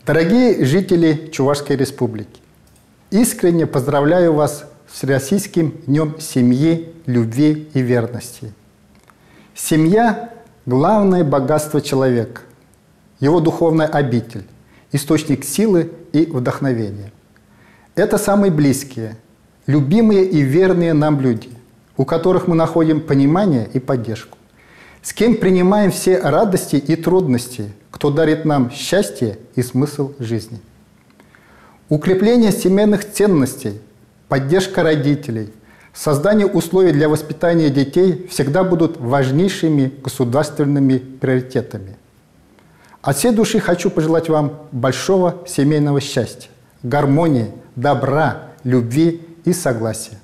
Дорогие жители Чувашской Республики, искренне поздравляю вас с Российским днем семьи, любви и верности. Семья – главное богатство человека, его духовная обитель, источник силы и вдохновения. Это самые близкие, любимые и верные нам люди, у которых мы находим понимание и поддержку, с кем принимаем все радости и трудности, кто дарит нам счастье и смысл жизни. Укрепление семейных ценностей, поддержка родителей, создание условий для воспитания детей всегда будут важнейшими государственными приоритетами. От всей души хочу пожелать вам большого семейного счастья, гармонии, добра, любви и согласия.